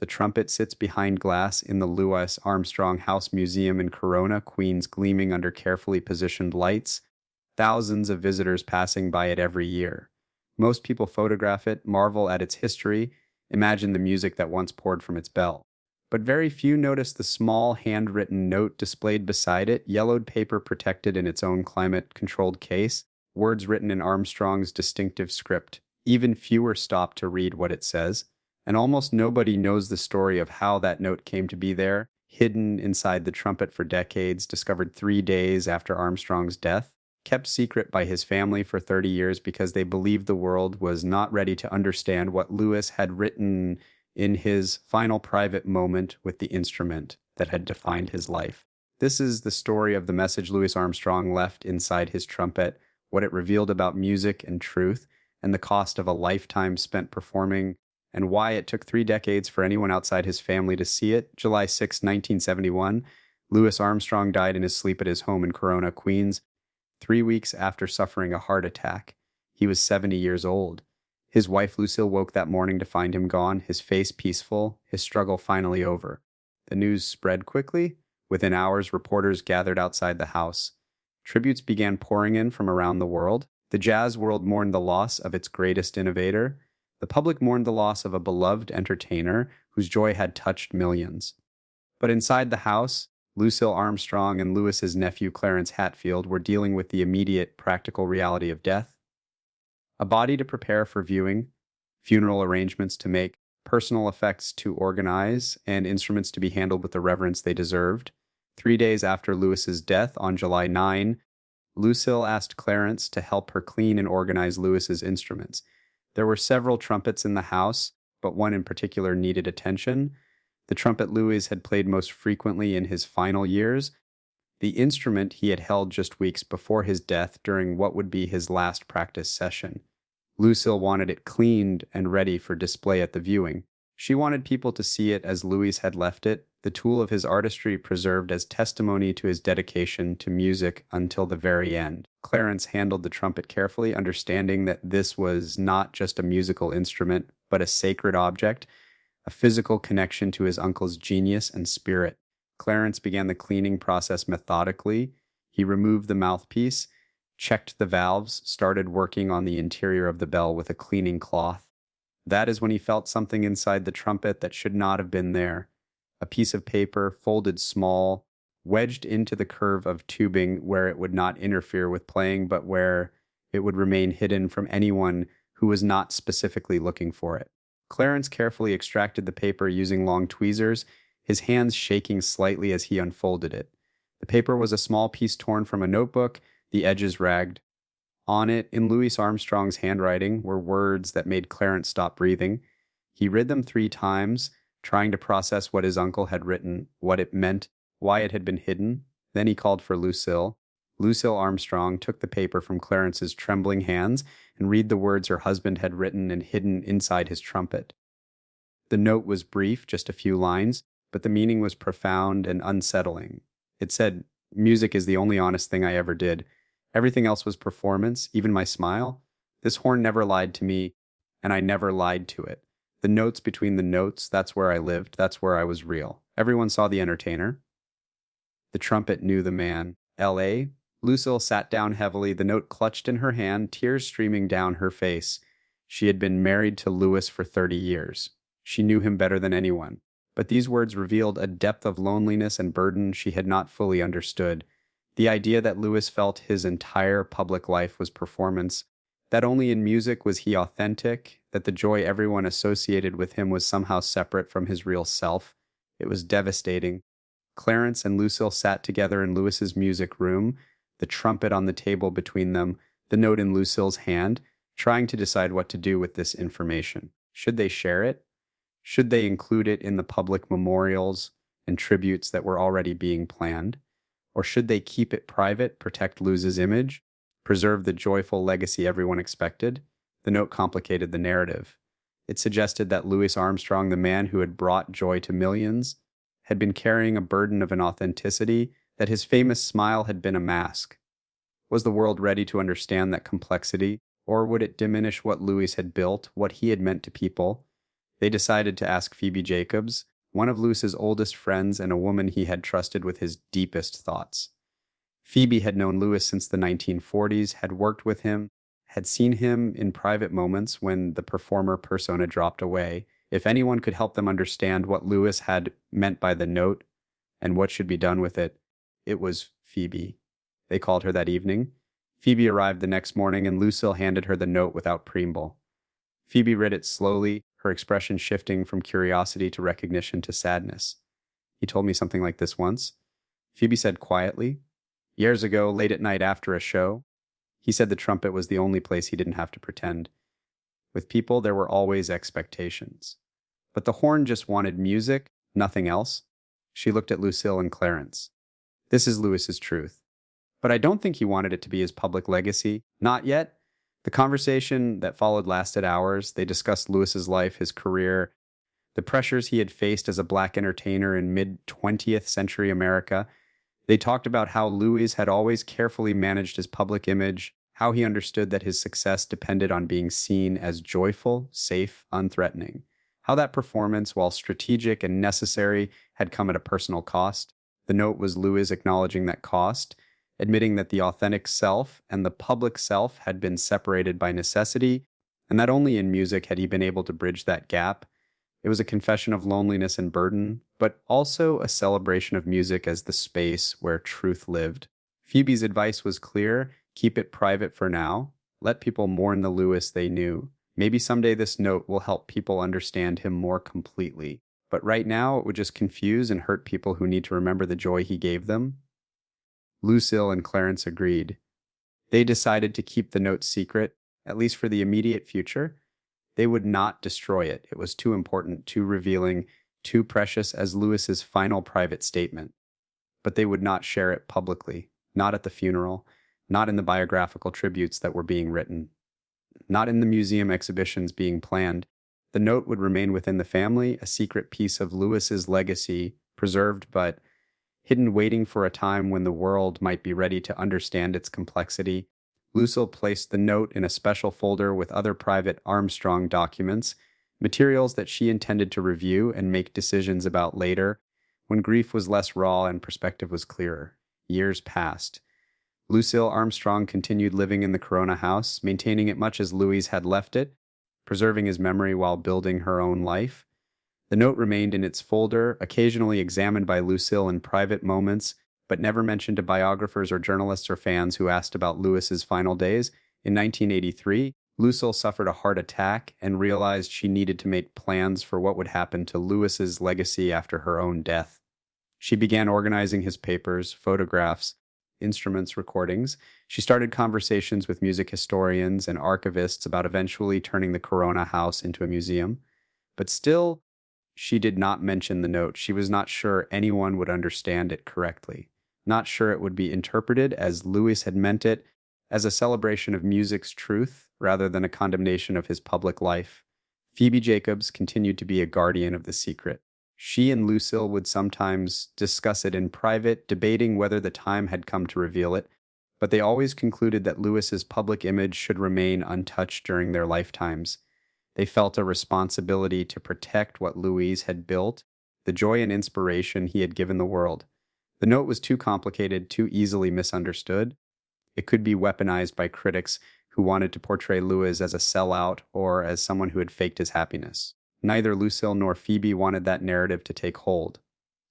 The trumpet sits behind glass in the Louis Armstrong House Museum in Corona, Queens, gleaming under carefully positioned lights, thousands of visitors passing by it every year. Most people photograph it, marvel at its history, imagine the music that once poured from its bell. But very few notice the small handwritten note displayed beside it, yellowed paper protected in its own climate-controlled case, words written in Armstrong's distinctive script. Even fewer stop to read what it says, and almost nobody knows the story of how that note came to be there, hidden inside the trumpet for decades, discovered 3 days after Armstrong's death, kept secret by his family for 30 years because they believed the world was not ready to understand what Louis had written in his final private moment with the instrument that had defined his life. This is the story of the message Louis Armstrong left inside his trumpet, what it revealed about music and truth, and the cost of a lifetime spent performing, and why it took 3 decades for anyone outside his family to see it. July 6, 1971, Louis Armstrong died in his sleep at his home in Corona, Queens, 3 weeks after suffering a heart attack. He was 70 years old. His wife Lucille woke that morning to find him gone, his face peaceful, his struggle finally over. The news spread quickly. Within hours, reporters gathered outside the house. Tributes began pouring in from around the world. The jazz world mourned the loss of its greatest innovator. The public mourned the loss of a beloved entertainer whose joy had touched millions. But inside the house, Lucille Armstrong and Louis's nephew Clarence Hatfield were dealing with the immediate practical reality of death. A body to prepare for viewing, funeral arrangements to make, personal effects to organize, and instruments to be handled with the reverence they deserved. 3 days after Louis's death, on July 9, Lucille asked Clarence to help her clean and organize Louis's instruments. There were several trumpets in the house, but one in particular needed attention. The trumpet Louis had played most frequently in his final years, the instrument he had held just weeks before his death during what would be his last practice session. Lucille wanted it cleaned and ready for display at the viewing. She wanted people to see it as Louis had left it, the tool of his artistry preserved as testimony to his dedication to music until the very end. Clarence handled the trumpet carefully, understanding that this was not just a musical instrument, but a sacred object, a physical connection to his uncle's genius and spirit. Clarence began the cleaning process methodically. He removed the mouthpiece, checked the valves, started working on the interior of the bell with a cleaning cloth. That is when he felt something inside the trumpet that should not have been there. A piece of paper, folded small, wedged into the curve of tubing where it would not interfere with playing, but where it would remain hidden from anyone who was not specifically looking for it. Clarence carefully extracted the paper using long tweezers, his hands shaking slightly as he unfolded it. The paper was a small piece torn from a notebook, the edges ragged. On it, in Louis Armstrong's handwriting, were words that made Clarence stop breathing. He read them 3 times, trying to process what his uncle had written, what it meant, why it had been hidden. Then he called for Lucille. Lucille Armstrong took the paper from Clarence's trembling hands and read the words her husband had written and hidden inside his trumpet. The note was brief, just a few lines, but the meaning was profound and unsettling. It said, "Music is the only honest thing I ever did. Everything else was performance, even my smile. This horn never lied to me, and I never lied to it. The notes between the notes, that's where I lived, that's where I was real. Everyone saw the entertainer." The trumpet knew the man. L.A.? Lucille sat down heavily, the note clutched in her hand, tears streaming down her face. She had been married to Louis for 30 years. She knew him better than anyone. But these words revealed a depth of loneliness and burden she had not fully understood. The idea that Louis felt his entire public life was performance, that only in music was he authentic, that the joy everyone associated with him was somehow separate from his real self. It was devastating. Clarence and Lucille sat together in Louis's music room, the trumpet on the table between them, the note in Lucille's hand, trying to decide what to do with this information. Should they share it? Should they include it in the public memorials and tributes that were already being planned? Or should they keep it private, protect Louis's image, preserve the joyful legacy everyone expected? The note complicated the narrative. It suggested that Louis Armstrong, the man who had brought joy to millions, had been carrying a burden of inauthenticity, that his famous smile had been a mask. Was the world ready to understand that complexity, or would it diminish what Louis had built, what he had meant to people? They decided to ask Phoebe Jacobs, one of Louis's oldest friends and a woman he had trusted with his deepest thoughts. Phoebe had known Louis since the 1940s, had worked with him, had seen him in private moments when the performer persona dropped away. If anyone could help them understand what Louis had meant by the note and what should be done with it, it was Phoebe. They called her that evening. Phoebe arrived the next morning, and Lucille handed her the note without preamble. Phoebe read it slowly, her expression shifting from curiosity to recognition to sadness. "He told me something like this once," Phoebe said quietly. "Years ago, late at night after a show, he said the trumpet was the only place he didn't have to pretend. With people, there were always expectations. But the horn just wanted music, nothing else." She looked at Lucille and Clarence. "This is Louis's truth. But I don't think he wanted it to be his public legacy. Not yet." The conversation that followed lasted hours. They discussed Louis's life, his career, the pressures he had faced as a black entertainer in mid-20th century America. They talked about how Louis had always carefully managed his public image, how he understood that his success depended on being seen as joyful, safe, unthreatening, how that performance, while strategic and necessary, had come at a personal cost. The note was Louis acknowledging that cost, admitting that the authentic self and the public self had been separated by necessity, and that only in music had he been able to bridge that gap. It was a confession of loneliness and burden, but also a celebration of music as the space where truth lived. Phoebe's advice was clear: keep it private for now. Let people mourn the Louis they knew. Maybe someday this note will help people understand him more completely. But right now, it would just confuse and hurt people who need to remember the joy he gave them. Lucille and Clarence agreed. They decided to keep the note secret, at least for the immediate future. They would not destroy it. It was too important, too revealing, too precious as Louis's final private statement. But they would not share it publicly, not at the funeral, not in the biographical tributes that were being written, not in the museum exhibitions being planned. The note would remain within the family, a secret piece of Louis's legacy, preserved but hidden, waiting for a time when the world might be ready to understand its complexity. Lucille placed the note in a special folder with other private Armstrong documents, materials that she intended to review and make decisions about later, when grief was less raw and perspective was clearer. Years passed. Lucille Armstrong continued living in the Corona house, maintaining it much as Louis had left it, preserving his memory while building her own life. The note remained in its folder, occasionally examined by Lucille in private moments, but never mentioned to biographers or journalists or fans who asked about Louis's final days. In 1983, Lucille suffered a heart attack and realized she needed to make plans for what would happen to Louis's legacy after her own death. She began organizing his papers, photographs, instruments, recordings. She started conversations with music historians and archivists about eventually turning the Corona house into a museum. But still, she did not mention the note. She was not sure anyone would understand it correctly, not sure it would be interpreted as Louis had meant it, as a celebration of music's truth rather than a condemnation of his public life. Phoebe Jacobs continued to be a guardian of the secret. She and Lucille would sometimes discuss it in private, debating whether the time had come to reveal it, but they always concluded that Louis's public image should remain untouched during their lifetimes. They felt a responsibility to protect what Louis had built, the joy and inspiration he had given the world. The note was too complicated, too easily misunderstood. It could be weaponized by critics who wanted to portray Louis as a sellout or as someone who had faked his happiness. Neither Lucille nor Phoebe wanted that narrative to take hold.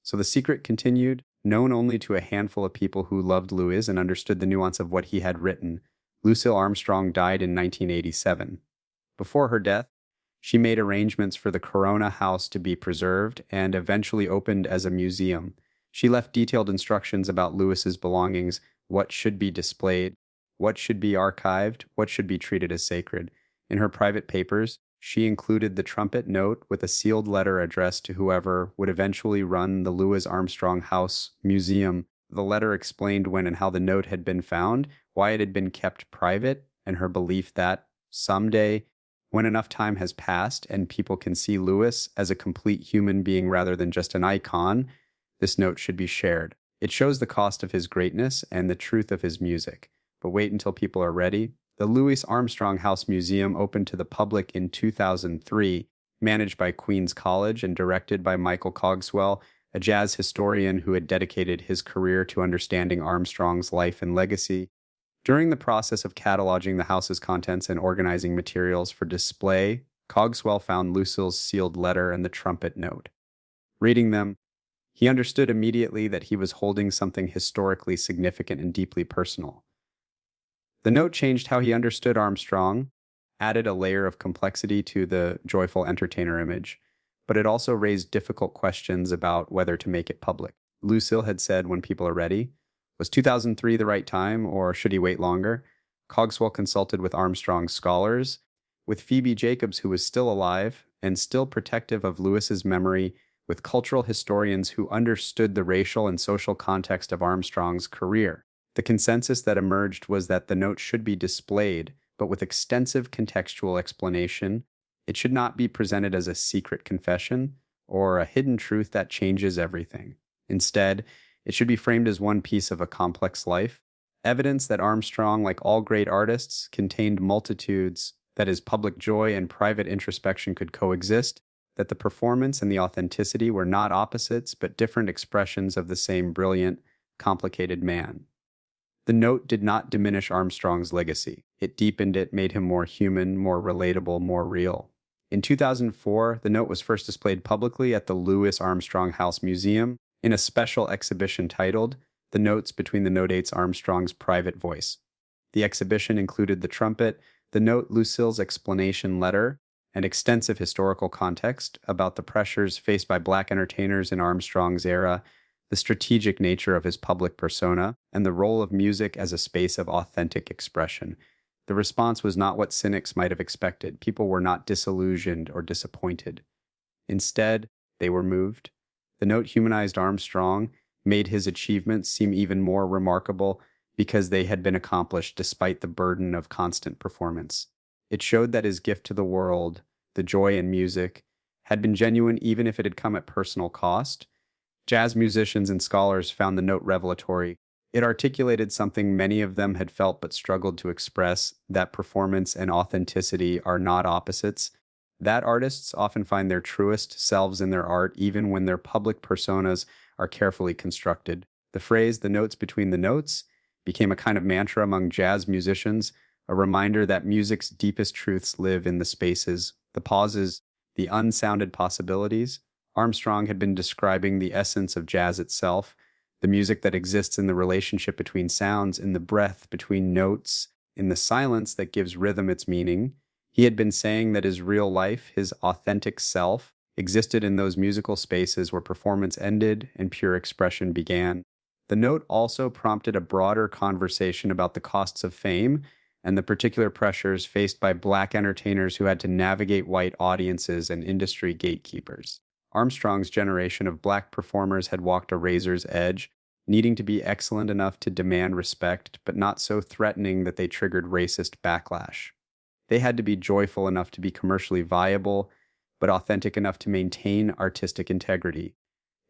So the secret continued, known only to a handful of people who loved Louis and understood the nuance of what he had written. Lucille Armstrong died in 1987. Before her death, she made arrangements for the Corona house to be preserved and eventually opened as a museum. She left detailed instructions about Louis's belongings, what should be displayed, what should be archived, what should be treated as sacred. In her private papers, she included the trumpet note with a sealed letter addressed to whoever would eventually run the Louis Armstrong House Museum. The letter explained when and how the note had been found, why it had been kept private, and her belief that someday, when enough time has passed and people can see Louis as a complete human being rather than just an icon, this note should be shared. It shows the cost of his greatness and the truth of his music. But wait until people are ready. The Louis Armstrong House Museum opened to the public in 2003, managed by Queen's College and directed by Michael Cogswell, a jazz historian who had dedicated his career to understanding Armstrong's life and legacy. During the process of cataloging the house's contents and organizing materials for display, Cogswell found Lucille's sealed letter and the trumpet note. Reading them, he understood immediately that he was holding something historically significant and deeply personal. The note changed how he understood Armstrong, added a layer of complexity to the joyful entertainer image, but it also raised difficult questions about whether to make it public. Lucille had said, "When people are ready." Was 2003 the right time, or should he wait longer? Cogswell consulted with Armstrong's scholars, with Phoebe Jacobs, who was still alive and still protective of Lewis's memory, with cultural historians who understood the racial and social context of Armstrong's career. The consensus that emerged was that the note should be displayed, but with extensive contextual explanation. It should not be presented as a secret confession or a hidden truth that changes everything. Instead, it should be framed as one piece of a complex life, evidence that Armstrong, like all great artists, contained multitudes, that his public joy and private introspection could coexist, that the performance and the authenticity were not opposites but different expressions of the same brilliant, complicated man. The note did not diminish Armstrong's legacy. It deepened it, made him more human, more relatable, more real. In 2004, the note was first displayed publicly at the Louis Armstrong House Museum in a special exhibition titled "The Notes Between the Notates Armstrong's Private Voice." The exhibition included the trumpet, the note, Lucille's explanation letter, and extensive historical context about the pressures faced by Black entertainers in Armstrong's era, the strategic nature of his public persona, and the role of music as a space of authentic expression. The response was not what cynics might have expected. People were not disillusioned or disappointed. Instead, they were moved. The note humanized Armstrong, made his achievements seem even more remarkable because they had been accomplished despite the burden of constant performance. It showed that his gift to the world, the joy in music, had been genuine even if it had come at personal cost. Jazz musicians and scholars found the note revelatory. It articulated something many of them had felt but struggled to express, that performance and authenticity are not opposites, that artists often find their truest selves in their art even when their public personas are carefully constructed. The phrase, "the notes between the notes," became a kind of mantra among jazz musicians, a reminder that music's deepest truths live in the spaces, the pauses, the unsounded possibilities. Armstrong had been describing the essence of jazz itself, the music that exists in the relationship between sounds, in the breath between notes, in the silence that gives rhythm its meaning. He had been saying that his real life, his authentic self, existed in those musical spaces where performance ended and pure expression began. The note also prompted a broader conversation about the costs of fame and the particular pressures faced by Black entertainers who had to navigate white audiences and industry gatekeepers. Armstrong's generation of Black performers had walked a razor's edge, needing to be excellent enough to demand respect, but not so threatening that they triggered racist backlash. They had to be joyful enough to be commercially viable, but authentic enough to maintain artistic integrity.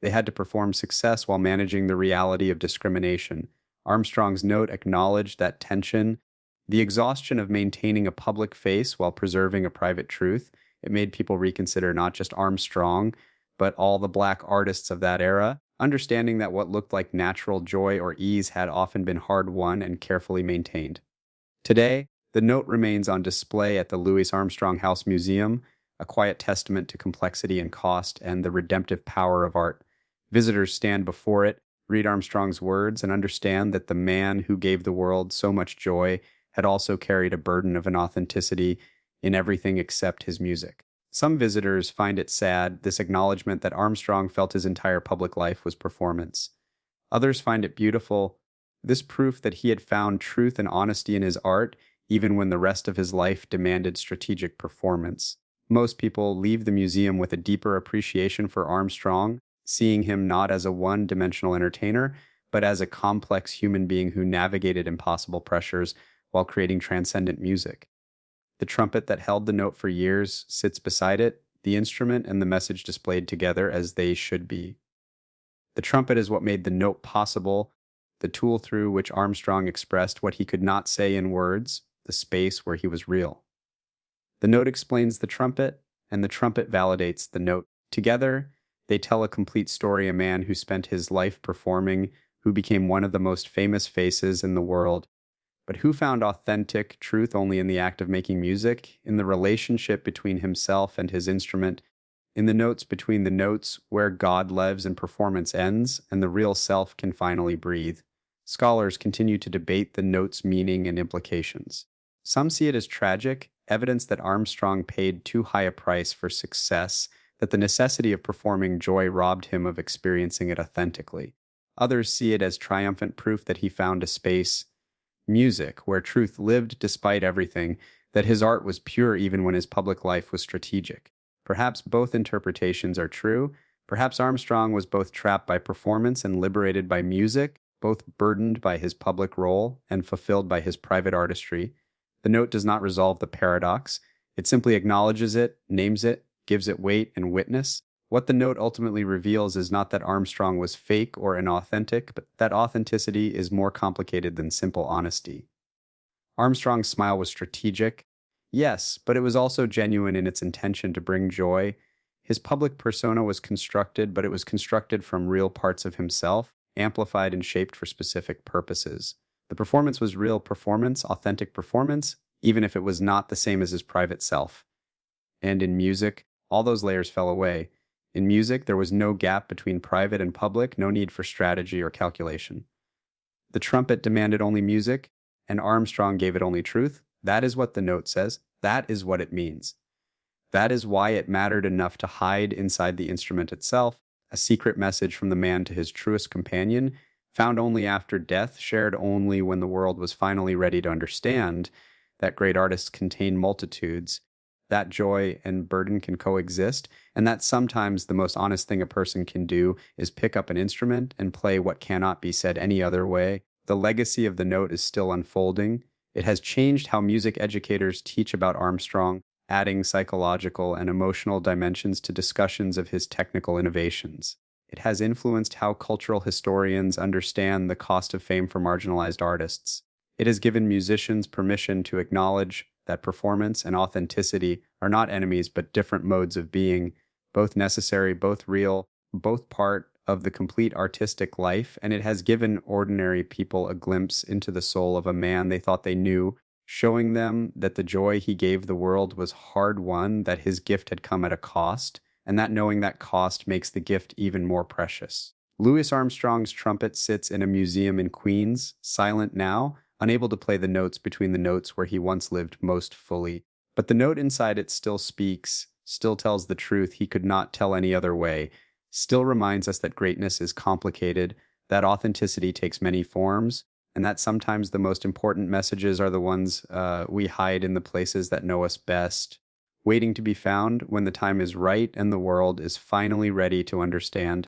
They had to perform success while managing the reality of discrimination. Armstrong's note acknowledged that tension, the exhaustion of maintaining a public face while preserving a private truth. It made people reconsider not just Armstrong, but all the Black artists of that era, understanding that what looked like natural joy or ease had often been hard-won and carefully maintained. Today, the note remains on display at the Louis Armstrong House Museum, a quiet testament to complexity and cost and the redemptive power of art. Visitors stand before it, read Armstrong's words, and understand that the man who gave the world so much joy had also carried a burden of an authenticity in everything except his music. Some visitors find it sad, this acknowledgement that Armstrong felt his entire public life was performance. Others find it beautiful, this proof that he had found truth and honesty in his art, even when the rest of his life demanded strategic performance. Most people leave the museum with a deeper appreciation for Armstrong, seeing him not as a one-dimensional entertainer, but as a complex human being who navigated impossible pressures while creating transcendent music. The trumpet that held the note for years sits beside it, the instrument and the message displayed together as they should be. The trumpet is what made the note possible, the tool through which Armstrong expressed what he could not say in words, the space where he was real. The note explains the trumpet, and the trumpet validates the note. Together, they tell a complete story: a man who spent his life performing, who became one of the most famous faces in the world, but who found authentic truth only in the act of making music, in the relationship between himself and his instrument, in the notes between the notes where God lives and performance ends, and the real self can finally breathe. Scholars continue to debate the note's meaning and implications. Some see it as tragic, evidence that Armstrong paid too high a price for success, that the necessity of performing joy robbed him of experiencing it authentically. Others see it as triumphant proof that he found a space, music, where truth lived despite everything, that his art was pure even when his public life was strategic. Perhaps both interpretations are true. Perhaps Armstrong was both trapped by performance and liberated by music, both burdened by his public role and fulfilled by his private artistry. The note does not resolve the paradox. It simply acknowledges it, names it, gives it weight and witness. What the note ultimately reveals is not that Armstrong was fake or inauthentic, but that authenticity is more complicated than simple honesty. Armstrong's smile was strategic, yes, but it was also genuine in its intention to bring joy. His public persona was constructed, but it was constructed from real parts of himself, amplified and shaped for specific purposes. The performance was real performance, authentic performance, even if it was not the same as his private self. And in music, all those layers fell away. In music, there was no gap between private and public, no need for strategy or calculation. The trumpet demanded only music, and Armstrong gave it only truth. That is what the note says. That is what it means. That is why it mattered enough to hide inside the instrument itself, a secret message from the man to his truest companion, found only after death, shared only when the world was finally ready to understand that great artists contain multitudes, that joy and burden can coexist, and that sometimes the most honest thing a person can do is pick up an instrument and play what cannot be said any other way. The legacy of the note is still unfolding. It has changed how music educators teach about Armstrong, adding psychological and emotional dimensions to discussions of his technical innovations. It has influenced how cultural historians understand the cost of fame for marginalized artists. It has given musicians permission to acknowledge that performance and authenticity are not enemies but different modes of being, both necessary, both real, both part of the complete artistic life, and it has given ordinary people a glimpse into the soul of a man they thought they knew, showing them that the joy he gave the world was hard won, that his gift had come at a cost, and that knowing that cost makes the gift even more precious. Louis Armstrong's trumpet sits in a museum in Queens, silent now, unable to play the notes between the notes where he once lived most fully. But the note inside it still speaks, still tells the truth he could not tell any other way, still reminds us that greatness is complicated, that authenticity takes many forms, and that sometimes the most important messages are the ones we hide in the places that know us best, waiting to be found when the time is right and the world is finally ready to understand.